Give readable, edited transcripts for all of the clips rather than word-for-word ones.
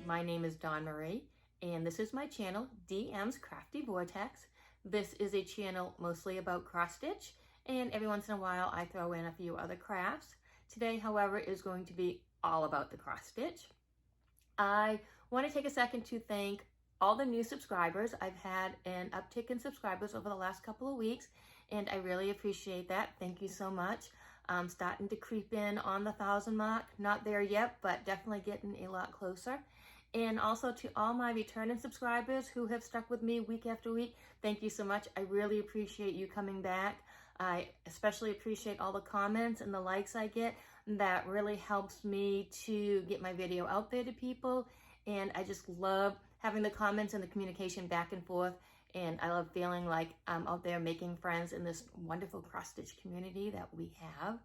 My name is Dawn Marie, and this is my channel, DM's Crafty Vortex. This is a channel mostly about cross stitch, and every once in a while I throw in a few other crafts. Today, however, is going to be all about the cross stitch. I want to take a second to thank all the new subscribers. I've had an uptick in subscribers over the last couple of weeks, and I really appreciate that. Thank you so much. I'm starting to creep in on the 1,000 mark. Not there yet, but definitely getting a lot closer. And also to all my returning subscribers who have stuck with me week after week, thank you so much. I really appreciate you coming back. I especially appreciate all the comments and the likes I get. That really helps me to get my video out there to people. And I just love having the comments and the communication back and forth. And I love feeling like I'm out there making friends in this wonderful cross-stitch community that we have.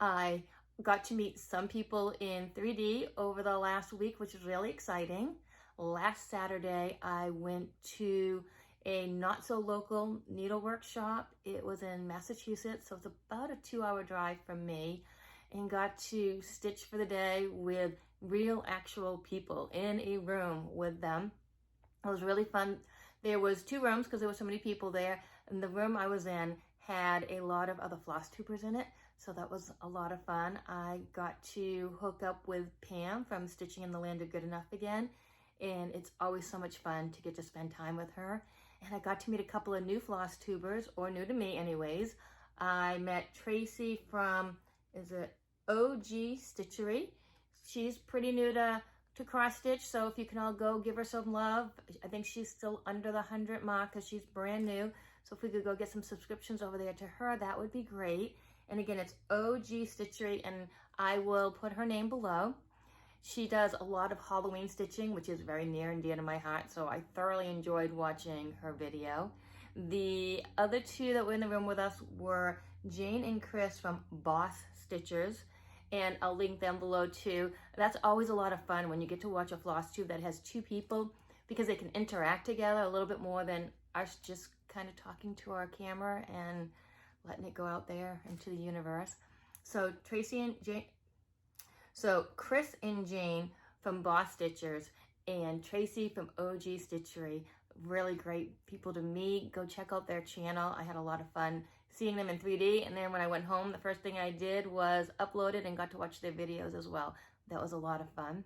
I got to meet some people in 3D over the last week, which is really exciting. Last Saturday, I went to a not-so-local needlework shop. It was in Massachusetts, so it's about a 2-hour drive from me, and got to stitch for the day with real, actual people in a room with them. It was really fun. There was 2 rooms because there were so many people there, and the room I was in had a lot of other Flosstubers in it, so that was a lot of fun. I got to hook up with Pam from Stitching in the Land of Good Enough again, and it's always so much fun to get to spend time with her. And I got to meet a couple of new Flosstubers, or new to me anyways. I met Tracy from, Gee Stitchery. She's pretty new to cross stitch, so if you can all go give her some love. I think she's still under the 100 mark because she's brand new. So if we could go get some subscriptions over there to her, that would be great. And again, it's Gee Stitchery, and I will put her name below. She does a lot of Halloween stitching, which is very near and dear to my heart, so I thoroughly enjoyed watching her video. The other 2 that were in the room with us were Jane and Chris from BosStitchers, and I'll link them below too. That's always a lot of fun when you get to watch a Flosstube that has 2 people, because they can interact together a little bit more than us just kind of talking to our camera and letting it go out there into the universe. So Chris and Jane from BosStitchers and Tracy from Gee Stitchery, really great people to meet. Go check out their channel. I had a lot of fun seeing them in 3D, and then when I went home, the first thing I did was upload it and got to watch their videos as well. That was a lot of fun.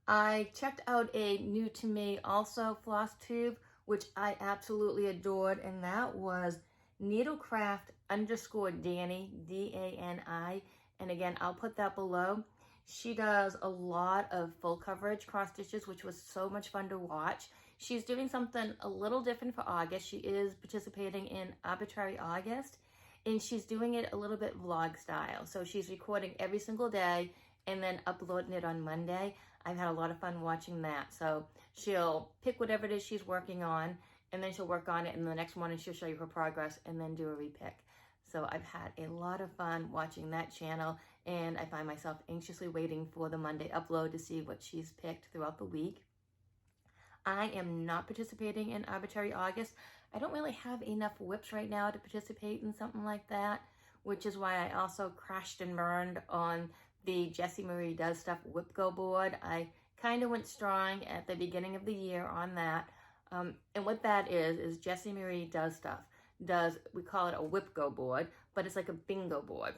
I checked out a new to me also Flosstube, which I absolutely adored, and that was Needlecraft_Dani, D-A-N-I. And again, I'll put that below. She does a lot of full coverage cross stitches, which was so much fun to watch. She's doing something a little different for August. She is participating in Arbitrary August, and she's doing it a little bit vlog style. So she's recording every single day and then uploading it on Monday. I've had a lot of fun watching that. So she'll pick whatever it is she's working on, and then she'll work on it, and the next morning she'll show you her progress and then do a repick. So I've had a lot of fun watching that channel, and I find myself anxiously waiting for the Monday upload to see what she's picked throughout the week. I am not participating in Arbitrary August. I don't really have enough whips right now to participate in something like that, which is why I also crashed and burned on the Jessie Marie Does Stuff Whip Go board. I kind of went strong at the beginning of the year on that. And what that is Jessie Marie Does Stuff. We call it a whip go board, but it's like a bingo board.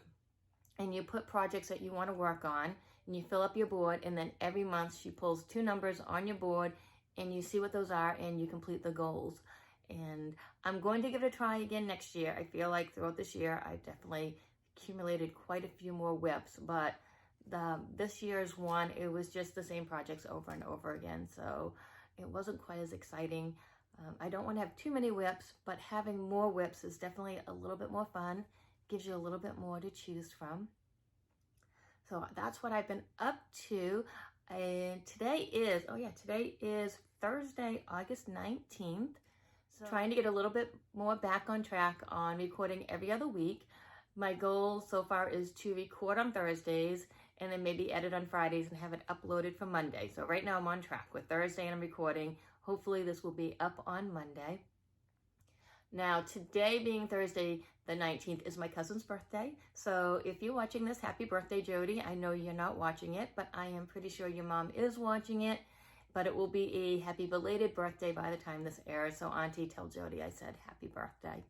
And you put projects that you want to work on, and you fill up your board, and then every month she pulls 2 numbers on your board, and you see what those are, and you complete the goals. And I'm going to give it a try again next year. I feel like throughout this year, I definitely accumulated quite a few more whips, but this year's one, it was just the same projects over and over again, so it wasn't quite as exciting. I don't want to have too many whips, but having more whips is definitely a little bit more fun. Gives you a little bit more to choose from. So that's what I've been up to. And today is Thursday, August 19th. So trying to get a little bit more back on track on recording every other week. My goal so far is to record on Thursdays and then maybe edit on Fridays and have it uploaded for Monday. So right now I'm on track with Thursday and I'm recording. Hopefully this will be up on Monday. Now, today being Thursday the 19th is my cousin's birthday. So if you're watching this, happy birthday, Jody. I know you're not watching it, but I am pretty sure your mom is watching it. But it will be a happy belated birthday by the time this airs. So Auntie, tell Jody I said happy birthday.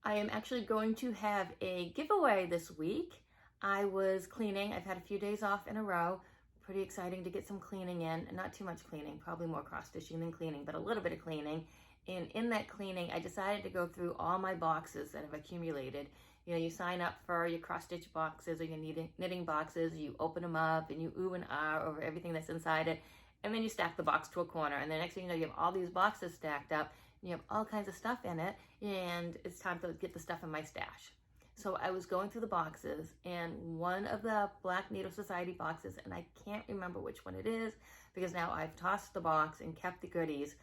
I am actually going to have a giveaway this week. I was cleaning. I've had a few days off in a row. Pretty exciting to get some cleaning in. Not too much cleaning, probably more cross-stitching than cleaning, but a little bit of cleaning. And in that cleaning, I decided to go through all my boxes that have accumulated. You know, you sign up for your cross-stitch boxes or your knitting boxes, you open them up and you ooh and ah over everything that's inside it, and then you stack the box to a corner. And the next thing you know, you have all these boxes stacked up, and you have all kinds of stuff in it, and it's time to get the stuff in my stash. So I was going through the boxes, and one of the Black Needle Society boxes, and I can't remember which one it is, because now I've tossed the box and kept the goodies,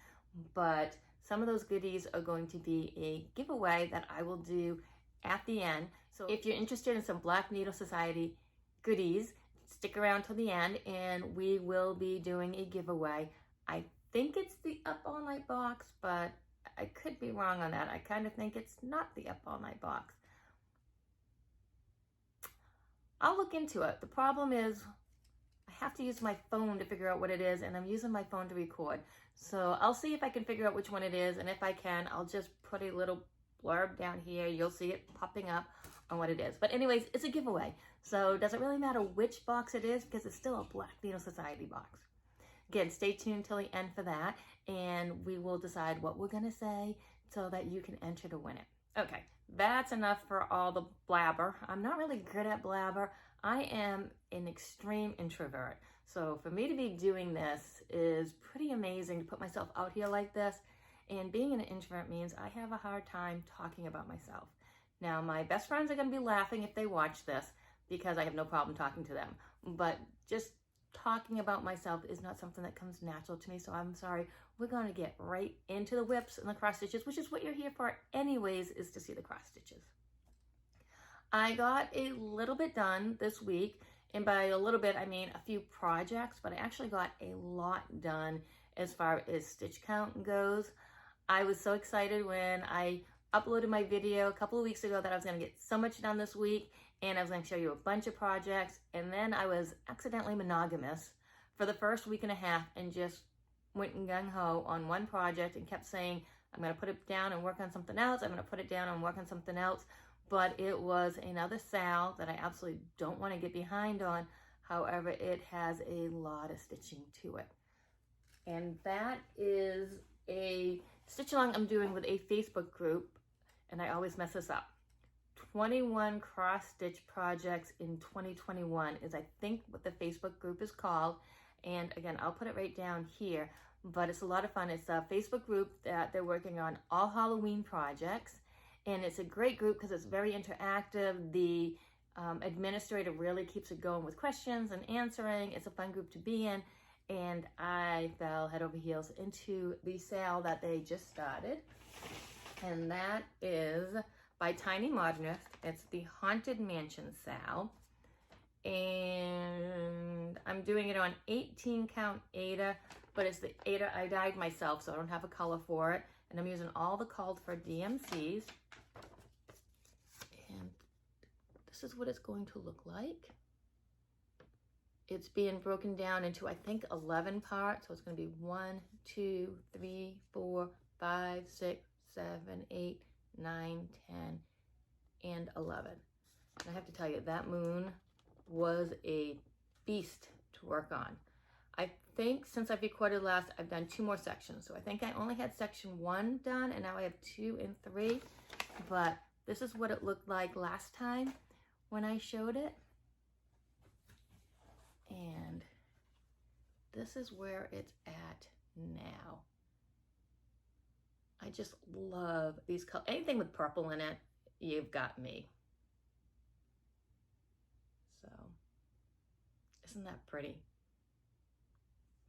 but some of those goodies are going to be a giveaway that I will do at the end. So if you're interested in some Black Needle Society goodies, stick around till the end and we will be doing a giveaway. I think it's the Up All Night box, but I could be wrong on that. I kind of think it's not the Up All Night box. I'll look into it. The problem is I have to use my phone to figure out what it is, and I'm using my phone to record. So I'll see if I can figure out which one it is, and if I can, I'll just put a little blurb down here. You'll see it popping up on what it is. But anyways, it's a giveaway. So it doesn't really matter which box it is because it's still a Black Needle Society box. Again, stay tuned till the end for that, and we will decide what we're going to say so that you can enter to win it. Okay, that's enough for all the blabber. I'm not really good at blabber. I am an extreme introvert. So for me to be doing this is pretty amazing to put myself out here like this. And being an introvert means I have a hard time talking about myself. Now, my best friends are going to be laughing if they watch this because I have no problem talking to them. But just talking about myself is not something that comes natural to me. So I'm sorry. We're going to get right into the whips and the cross stitches, which is what you're here for anyways, is to see the cross stitches. I got a little bit done this week. And by a little bit, I mean a few projects, but I actually got a lot done as far as stitch count goes. I was so excited when I uploaded my video a couple of weeks ago that I was going to get so much done this week, and I was going to show you a bunch of projects. And then I was accidentally monogamous for the first week and a half and just went gung-ho on one project and kept saying, I'm going to put it down and work on something else. I'm going to put it down and work on something else. But it was another sal that I absolutely don't want to get behind on. However, it has a lot of stitching to it. And that is a stitch along I'm doing with a Facebook group, and I always mess this up. 21 cross stitch projects in 2021 is, I think, what the Facebook group is called. And again, I'll put it right down here, but it's a lot of fun. It's a Facebook group that they're working on all Halloween projects. And it's a great group because it's very interactive. The administrator really keeps it going with questions and answering. It's a fun group to be in. And I fell head over heels into the sale that they just started. And that is by Tiny Modernist. It's the Haunted Mansion sale. And I'm doing it on 18 count Aida, but it's the Aida I dyed myself, so I don't have a color for it. And I'm using all the called for DMCs. And this is what it's going to look like. It's being broken down into, I think, 11 parts. So it's going to be 1, 2, 3, 4, 5, 6, 7, 8, 9, 10, and 11. And I have to tell you, that moon was a beast to work on. I think since I've recorded last, I've done 2 more sections. So I think I only had section 1 done, and now I have 2 and 3. But this is what it looked like last time when I showed it. And this is where it's at now. I just love these colors. Anything with purple in it, you've got me. So, isn't that pretty?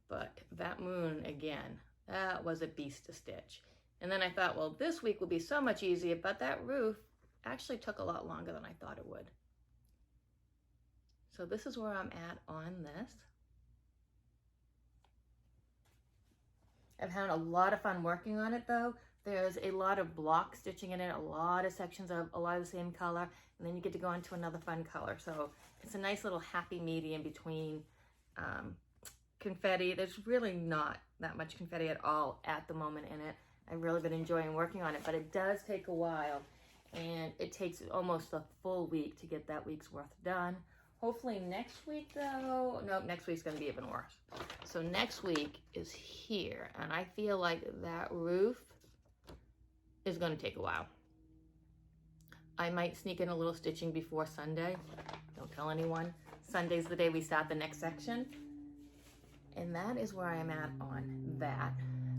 But that moon, again, that was a beast to stitch. And then I thought, well, this week will be so much easier, but that roof actually took a lot longer than I thought it would. So this is where I'm at on this. I've had a lot of fun working on it though. There's a lot of block stitching in it, a lot of sections of a lot of the same color, and then you get to go into another fun color. So it's a nice little happy medium between confetti. There's really not that much confetti at all at the moment in it. I've really been enjoying working on it, but it does take a while, and it takes almost a full week to get that week's worth done. Hopefully next week though, nope, next week's gonna be even worse. So next week is here, and I feel like that roof is gonna take a while. I might sneak in a little stitching before Sunday. Don't tell anyone. Sunday's the day we start the next section. And that is where I am at on that.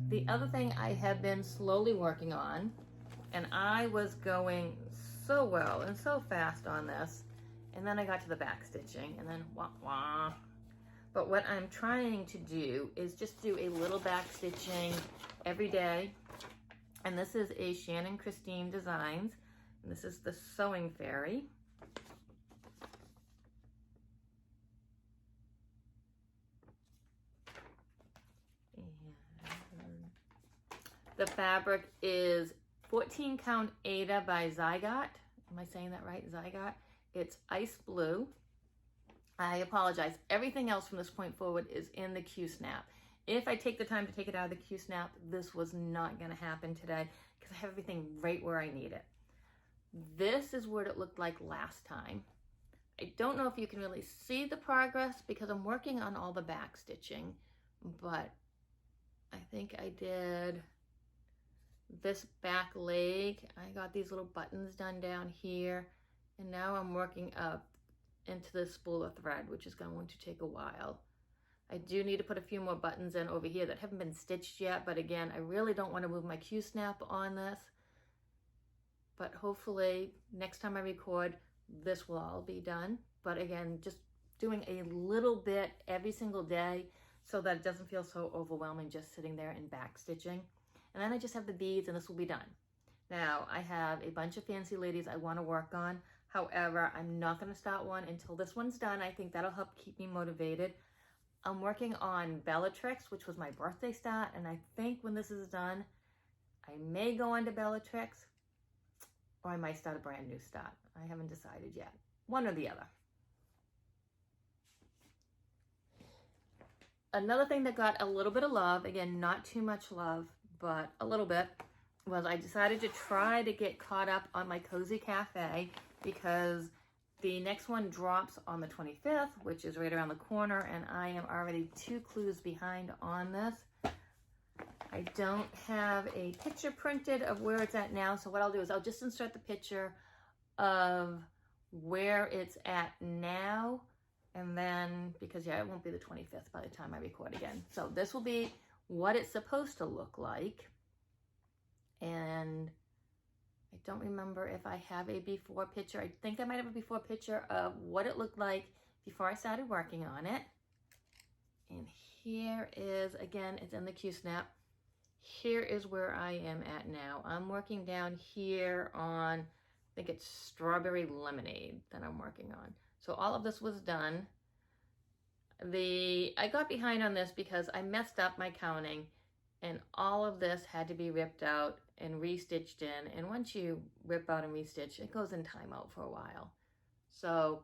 The other thing I have been slowly working on, and I was going so well and so fast on this, and then I got to the back stitching, and then wah wah. But what I'm trying to do is just do a little back stitching every day. And this is a Shannon Christine Designs, and this is the Sewing Fairy. And the fabric is 14 count Ada by Zygot. Am I saying that right? Zygot. It's ice blue. I apologize. Everything else from this point forward is in the Q-snap. If I take the time to take it out of the Q-snap, this was not going to happen today because I have everything right where I need it. This is what it looked like last time. I don't know if you can really see the progress because I'm working on all the back stitching, but I think I did this back leg. I got these little buttons done down here, and now I'm working up into this spool of thread, which is going to take a while. I do need to put a few more buttons in over here that haven't been stitched yet, but again, I really don't want to move my Q-snap on this. But hopefully next time I record, this will all be done. But again, just doing a little bit every single day so that it doesn't feel so overwhelming just sitting there and back stitching. And then I just have the beads and this will be done. Now I have a bunch of fancy ladies I want to work on. However, I'm not going to start one until this one's done. I think that'll help keep me motivated. I'm working on Bellatrix, which was my birthday start, and I think when this is done, I may go on to Bellatrix, or I might start a brand new start. I haven't decided yet. One or the other. Another thing that got a little bit of love, again, not too much love, but a little bit, was I decided to try to get caught up on my Cozy Cafe because the next one drops on the 25th, which is right around the corner, and I am already 2 clues behind on this. I don't have a picture printed of where it's at now, so what I'll do is I'll just insert the picture of where it's at now, and then, because yeah, it won't be the 25th by the time I record again. So this will be what it's supposed to look like, and I don't remember if I have a before picture. I think I might have a before picture of what it looked like before I started working on it. And here is, again, it's in the Q-snap. Here is where I am at now. I'm working down here on, I think it's Strawberry Lemonade that I'm working on. So all of this was done. I got behind on this because I messed up my counting, and all of this had to be ripped out and restitched in. And once you rip out and restitch, it goes in timeout for a while. So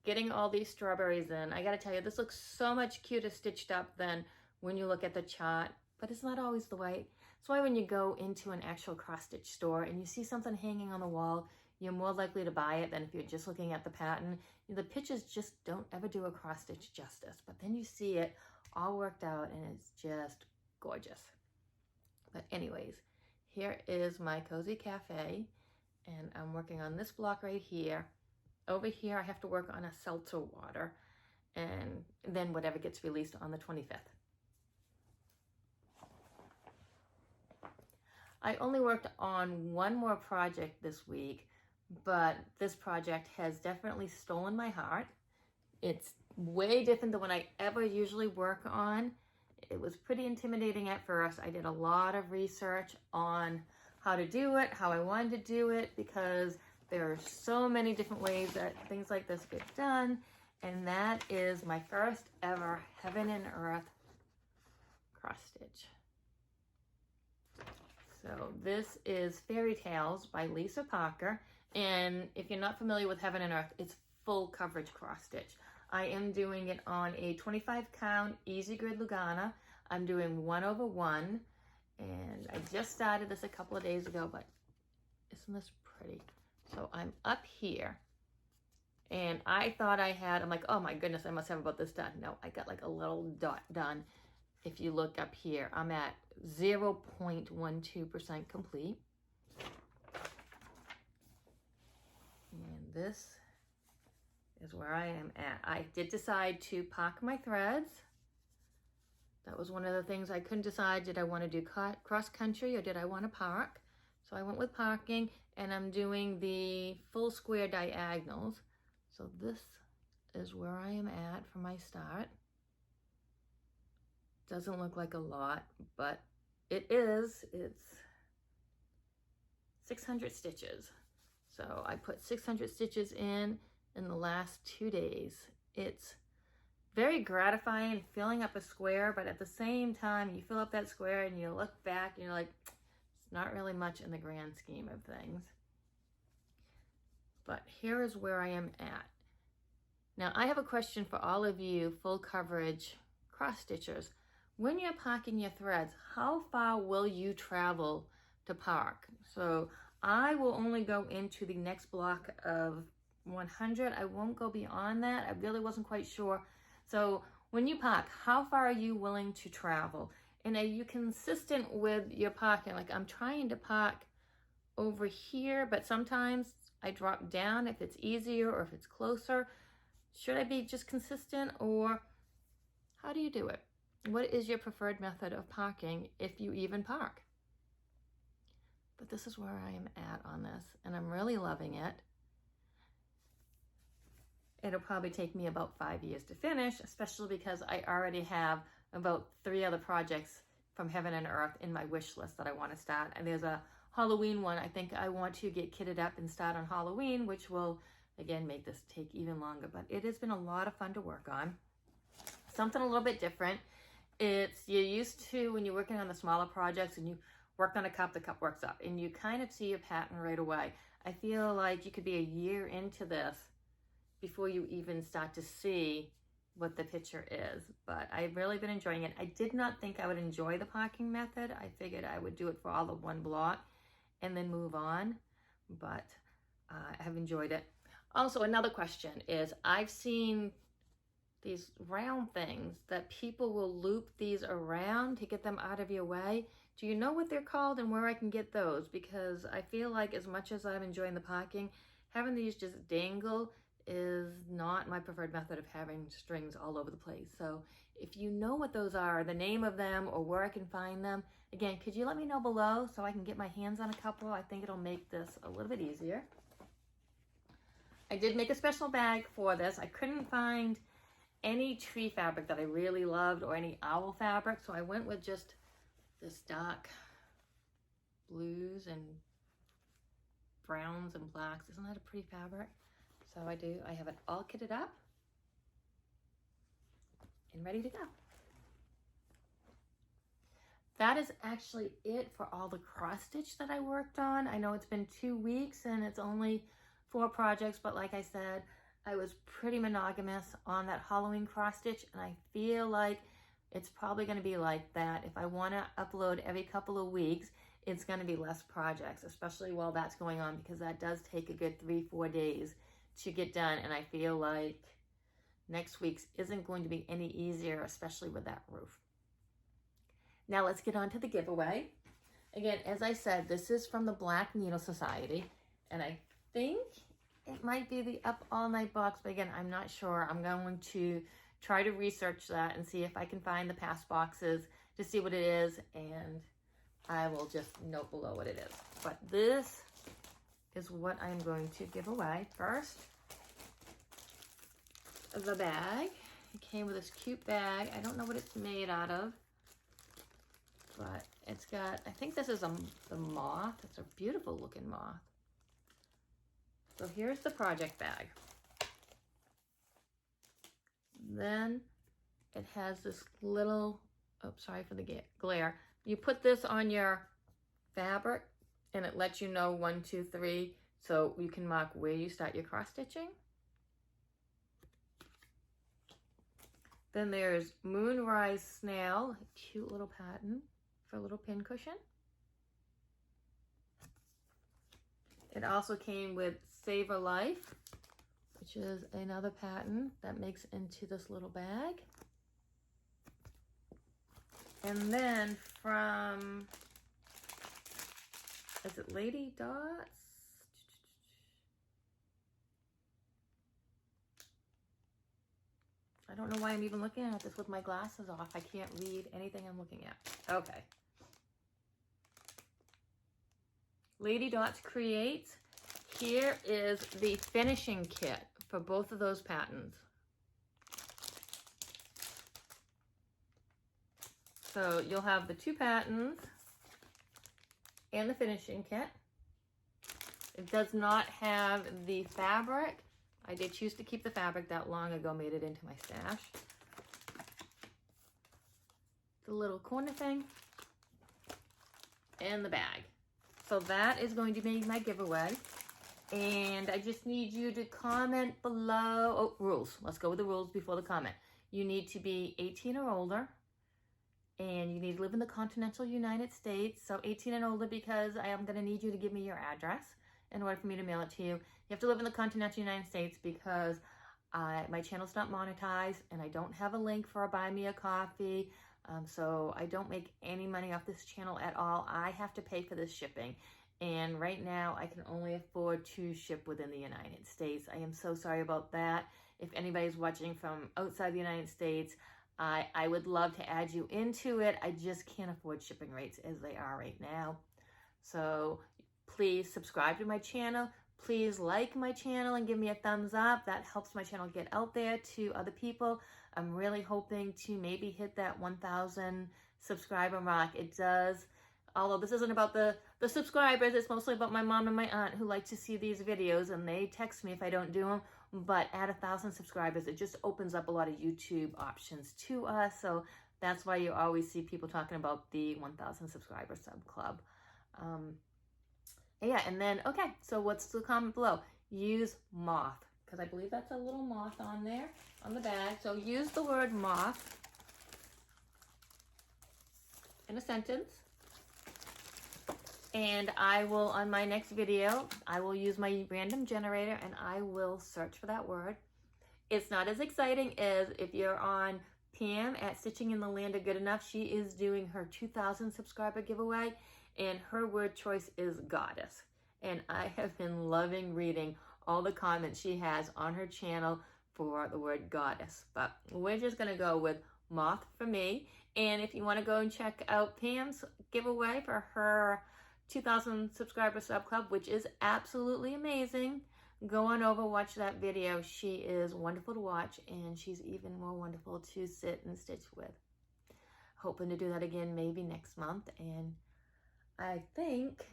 getting all these strawberries in, I gotta tell you, this looks so much cuter stitched up than when you look at the chart, but it's not always the way. That's why when you go into an actual cross-stitch store and you see something hanging on the wall, you're more likely to buy it than if you're just looking at the pattern. The pictures just don't ever do a cross-stitch justice, but then you see it all worked out and it's just gorgeous. But anyways, here is my Cozy Cafe, and I'm working on this block right here. Over here, I have to work on a seltzer water, and then whatever gets released on the 25th. I only worked on one more project this week, but this project has definitely stolen my heart. It's way different than what I ever usually work on. It was pretty intimidating at first. I did a lot of research on how to do it, how I wanted to do it, because there are so many different ways that things like this get done. And that is my first ever Heaven and Earth cross stitch. So this is Fairy Tales by Lisa Parker. And if you're not familiar with Heaven and Earth, it's full coverage cross stitch. I am doing it on a 25 count easy grid Lugana. I'm doing 1/1, and I just started this a couple of days ago, but isn't this pretty? So I'm up here, and I thought I had, I'm like, oh my goodness, I must have about this done. No, I got like a little dot done. If you look up here, I'm at 0.12% complete. And this is where I am at. I did decide to park my threads. That was one of the things I couldn't decide. Did I want to do cross country or did I want to park? So I went with parking, and I'm doing the full square diagonals. So this is where I am at for my start. Doesn't look like a lot, but it is. It's 600 stitches. So I put 600 stitches in the last 2 days. It's very gratifying filling up a square, but at the same time, you fill up that square and you look back and you're like, it's not really much in the grand scheme of things. But here is where I am at. Now, I have a question for all of you full coverage cross stitchers. When you're parking your threads, how far will you travel to park? So I will only go into the next block of 100. I won't go beyond that. I really wasn't quite sure. So when you park, how far are you willing to travel? And are you consistent with your parking? Like, I'm trying to park over here, but sometimes I drop down if it's easier or if it's closer. Should I be just consistent, or how do you do it? What is your preferred method of parking, if you even park? But this is where I am at on this, and I'm really loving it. It'll probably take me about 5 years to finish, especially because I already have about 3 other projects from Heaven and Earth in my wish list that I want to start. And there's a Halloween one. I think I want to get kitted up and start on Halloween, which will, again, make this take even longer. But it has been a lot of fun to work on. Something a little bit different. You're used to when you're working on the smaller projects and you work on a cup, the cup works up, and you kind of see your pattern right away. I feel like you could be a year into this before you even start to see what the picture is, but I've really been enjoying it. I did not think I would enjoy the parking method. I figured I would do it for all of one block and then move on, but I have enjoyed it. Also, another question is, I've seen these round things that people will loop these around to get them out of your way. Do you know what they're called and where I can get those? Because I feel like as much as I'm enjoying the parking, having these just dangle is not my preferred method of having strings all over the place. So if you know what those are, the name of them, or where I can find them, again, could you let me know below so I can get my hands on a couple? I think it'll make this a little bit easier. I did make a special bag for this. I couldn't find any tree fabric that I really loved or any owl fabric, so I went with just this dark blues and browns and blacks. Isn't that a pretty fabric? So I have it all kitted up and ready to go. That is actually it for all the cross stitch that I worked on. I know it's been 2 weeks and it's only 4 projects, but like I said, I was pretty monogamous on that Halloween cross stitch, and I feel like it's probably going to be like that. If I want to upload every couple of weeks, it's going to be less projects, especially while that's going on, because that does take a good 3-4 days to get done, and I feel like next week's isn't going to be any easier, especially with that roof. Now let's get on to the giveaway. Again, as I said, this is from the Black Needle Society, and I think it might be the Up All Night box, but again, I'm not sure. I'm going to try to research that and see if I can find the past boxes to see what it is, and I will just note below what it is. But this is what I'm going to give away. First, the bag. It came with this cute bag. I don't know what it's made out of, but it's got, I think this is the moth. It's a beautiful looking moth. So here's the project bag. Then it has this little, oh, sorry for the glare. You put this on your fabric, and it lets you know 1, 2, 3, so you can mark where you start your cross stitching. Then there's Moonrise Snail, a cute little pattern for a little pin cushion. It also came with Save a Life, which is another pattern that makes into this little bag. And then from, is it Lady Dots? I don't know why I'm even looking at this with my glasses off. I can't read anything I'm looking at. Okay. Lady Dots Creates. Here is the finishing kit for both of those patterns. So you'll have the 2 patterns and the finishing kit. It does not have the fabric. I did choose to keep the fabric that long ago, made it into my stash. The little corner thing and the bag. So that is going to be my giveaway. And I just need you to comment below. Oh, rules. Let's go with the rules before the comment. You need to be 18 or older. And you need to live in the continental United States. So 18 and older, because I am going to need you to give me your address in order for me to mail it to you. You have to live in the continental United States because my channel's not monetized and I don't have a link for a Buy Me a Coffee. So I don't make any money off this channel at all. I have to pay for this shipping. And right now I can only afford to ship within the United States. I am so sorry about that. If anybody's watching from outside the United States, I would love to add you into it. I just can't afford shipping rates as they are right now. So please subscribe to my channel. Please like my channel and give me a thumbs up. That helps my channel get out there to other people. I'm really hoping to maybe hit that 1,000 subscriber mark. It does, although this isn't about the subscribers, it's mostly about my mom and my aunt who like to see these videos and they text me if I don't do them. But at 1,000 subscribers, it just opens up a lot of YouTube options to us. So that's why you always see people talking about the 1,000 subscriber sub club. Yeah, and then, okay, so what's the comment below? Use moth, because I believe that's a little moth on there, on the bag. So use the word moth in a sentence. And I will, on my next video, I will use my random generator and I will search for that word. It's not as exciting as if you're on Pam at Stitching in the Land of Good Enough. She is doing her 2,000 subscriber giveaway. And her word choice is goddess. And I have been loving reading all the comments she has on her channel for the word goddess. But we're just going to go with moth for me. And if you want to go and check out Pam's giveaway for her 2,000 subscriber sub club, which is absolutely amazing, go on over, watch that video. She is wonderful to watch and she's even more wonderful to sit and stitch with. Hoping to do that again maybe next month. And I think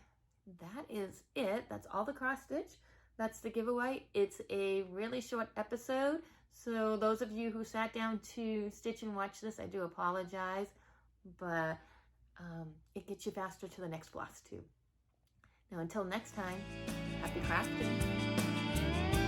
that is it. That's all the cross stitch. That's the giveaway. It's a really short episode. So those of you who sat down to stitch and watch this, I do apologize. But it gets you faster to the next Flosstube. Now until next time, happy crafting.